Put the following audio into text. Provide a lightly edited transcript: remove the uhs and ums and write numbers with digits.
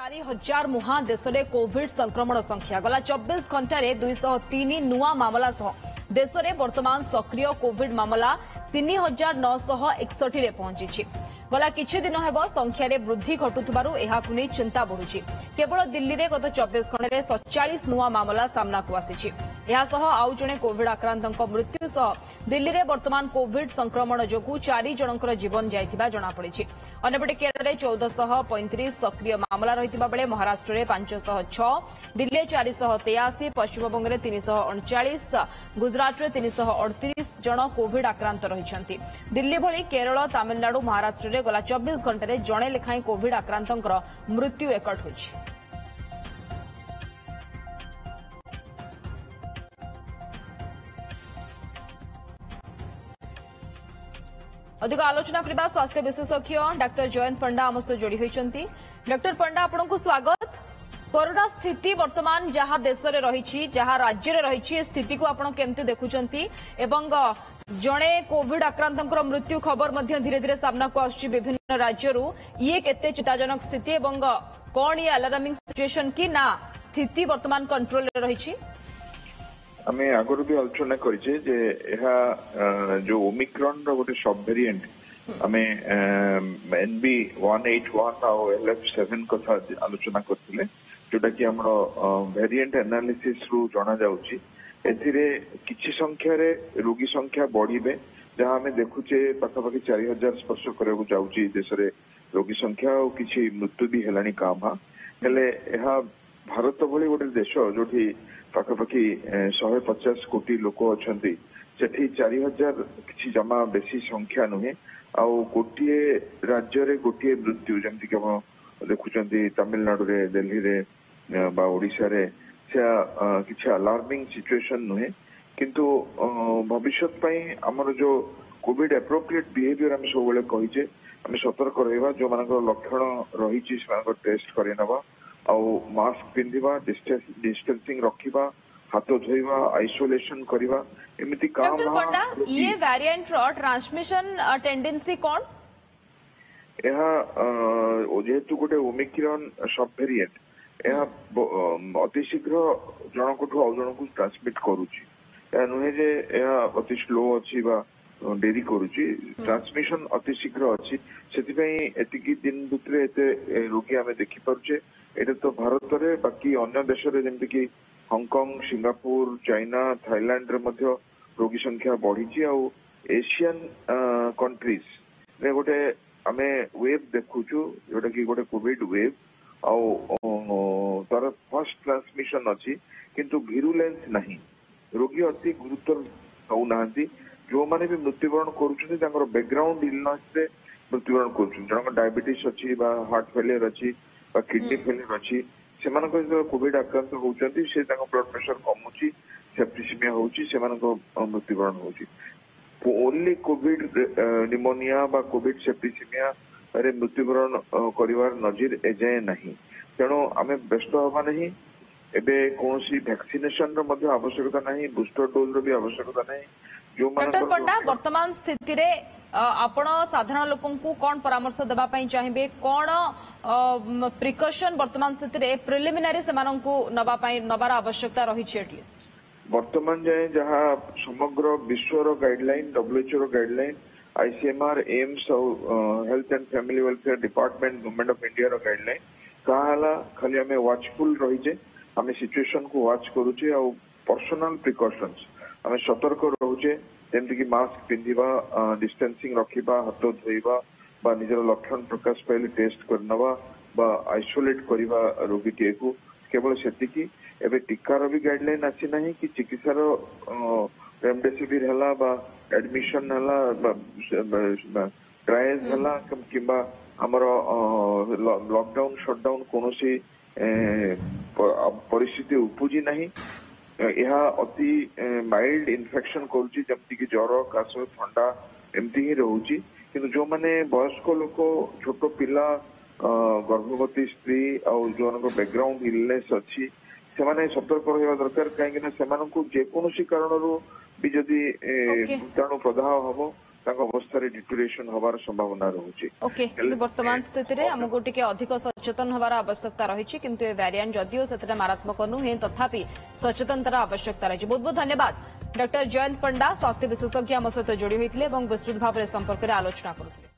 4000 मुहा देश में कोविड संक्रमण संख्या गला 24 घंटे 203 नुआ मामला सह देश में वर्तमान सक्रिय कोविड मामला 3961 पहुंची। गला किछि दिन हेब संख्यार वृद्धि घटुथिबारु एहाकु नै चिंता बढ़ुछि। केवल दिल्ली में गत 24 घंटे 47 नुआ मामला सामना को आसिछि। एहासह आउ जणे कोविड आक्रांतक मृत्यु सह दिल्ली में वर्तमान कोविड संक्रमण जोगु 4 जनकर जीवन जाइथिबा जणा पड़िछि। अन्यपटे केरल में 1435 सक्रिय मामला रहिथिबा बेले महाराष्ट्र में 506, दिल्ली 483, पश्चिमबंग में 339, गुजरात में 338 जन कोविड आक्रांत रहिछन्ति। दिल्ली भली केरल, तमिलनाडु, महाराष्ट्र में गला 24 घंटे जणे लेखाएं कोविड आक्रांतंकर मृत्यु रेकर्ड होइछि। अधिक आलोचना करबा स्वास्थ्य विशेषज्ञ डाक्टर जयंत पंडा आम सहित जोड़ी होइछन्ति। डाक्टर पंडा आपनकु स्वागत। कोरोना स्थिति वर्तमान जहां देश में रही जहां राज्य में रही स्थिति को आपण केमते देखुछन्ति एवं जणे कोविड आक्रांतंकर मृत्यु खबर मध्य धीरे धीरे सामना को आछि विभिन्न राज्यरू ये केते चिंताजनक स्थिति एवं कोन ये अलार्मिंग सिचुएशन की ना स्थिति वर्तमान कंट्रोल रे रही आमे आगरु भी आलोचना करिचे जे एहा जो ओमिक्रॉन रो गोटे सब वेरिएंट आमे एनबी 181 और LF7 कथा आलोचना करथिले जोटा कि हमरो वेरिएंट एनालिसिस रु जाना जाउची। एथिरे किछि संख्या रे रोगी संख्या बढ़िबे जहां हमें देखुचे पाखापाखि 4000 स्पर्श करबो जाउची देश रे रोगी संख्या और किछि मृत्यु भी हेलानी कामा हेले एहा भारत भली गोटे देश जोठी पाखापाखि 150 कोटी लोक अछंती सेठी 4000 किछि जमा बेसी संख्या नुहे आउ गोटे राज्य रे गोटे मृत्यु जमति कि हम देखुचंती तमिलनाडु रे, दिल्ली रे बा ओडिशा रे किछि अलार्मिंग सिचुएशन नुहे किंतु भविष्यत पई हमर जो कोविड एप्रोप्रिएट बिहेवियर हम सब बेले कहिचे हम सतर्क रहबा जो मानकर लक्षण रहिछि से टेस्ट करे नबा आउ मास्क पिंधिबा, डिस्टेंसिंग रखिबा, हाथ धोइबा, आइसोलेशन करिबा एमिति काम ये वेरिएंट रो ट्रांसमिशन टेंडेंसी कोन एहा जेहेतु गोटे ओमिक्रॉन सब वेरिएंट एहा अति शीघ्र जनकठू आउ जनकू ट्रांसमिट करूची एहा नुहे जे एहा अति स्लो अछि बा डेरी करूची ट्रांसमिशन अति शीघ्र अछि सेति पई एतिकी दिन भितरे एते रोगी आमे देखि पारुचे। एटा तो भारत रे बाकी अन्य देश रे जेमति कि हांगकांग, सिंगापुर, चाइना, थाईलैंड रे मध्य रोगी संख्या बढ़ी आउ एशियन कंट्रीज रे गोटे आमे वेव देखुचु जोटा कि गोटे कोविड वेव आउ तार फर्स्ट ट्रांसमिशन अछि किंतु भिरुलेंस नहीं रोगी अति गुरुतर हो नांती जो माने भी मृत्युवरण करूछन तांकर बैकग्राउंड इलनेस से मृत्युवरण करूछन जन डायबिटीज अछि बा हार्ट फेलियर अछि बा किडनी फेलियर अछि सेमान को जो कोविड आक्रांत होउछंती से तांकर ब्लड प्रेशर कमुची सेप्टिसिमिया होउची सेमान को मृत्युवरण होउची। ओनली कोविड निमोनिया बा कोविड सेप्टिसिमिया रे मृत्युवरण करिवार नजीर एजाए नहीं तेणु आमे व्यस्त होबा नहीं एबे कोनसी वैक्सीनेशन रो मध्ये आवश्यकता नहीं बूस्टर डोज रो भी आवश्यकता नहीं जो डॉक्टर पंडा वर्तमान स्थिति रे आपण साधारण लोकन को कोन परामर्श देबा पई चाहिबे कोन प्रिकॉशन वर्तमान स्थिति रे प्रिलिमिनरी सेमान को नबा पई नबार आवश्यकता रही छै वर्तमान जाए जहां समग्र विश्व रो गाइडलाइन WHO रो गाइडलाइन ICMR एम्स और health and family welfare department government of India रो गाइडलाइन कहाला खाली हमें वाचफुल रही जे हमें सिचुएशन को वाच करूचे और पर्सनल प्रिकॉशंस हमें सतर्क रहुचे जेमति कि मास्क पिंधिबा, डिस्टेंसिंग रखिबा, हाथ धोइबा बा निजर लक्षण प्रकाश पाइले टेस्ट करनबा बा आइसोलेट करिबा रोगी को केवल सेतिकी एबे टीकार भी गाइडलाइन आसी नहीं कि चिकित्सार रेमडेसिविर हला बा एडमिशन हला बा ट्रायल्स हला किंबा हमर लॉकडाउन शटडाउन कोनोसी परिस्थिति उपजी नहीं यह अति माइल्ड इन्फेक्शन करुची जमती कि ज्वर, काश, ठंडा एमती ही रहउची किंतु जो माने वयस्क लोक, छोट पिला, गर्भवती स्त्री और जो बैकग्राउंड इलनेस अच्छी से माने सतर्क रहा दरकार कहीं जेकोसी कारण भी जदि भूताणु प्रदाह हम अवस्था डिटोरेशन हबार संभावना रहुछि। ओके किंतु वर्तमान स्थिति रे हमको टिके अधिक सचेतन हबार आवश्यकता रही किंतु ए वेरिएंट जदियो से मारात्मक नुहे तथापि सचेतनतार आवश्यकता रही। बहुत बहुत धन्यवाद डॉक्टर जयंत पंडा स्वास्थ्य विशेषज्ञ आम सहित जोड़ी होते विस्तृत भाव में संपर्क में आलोचना करुଥିଲେ।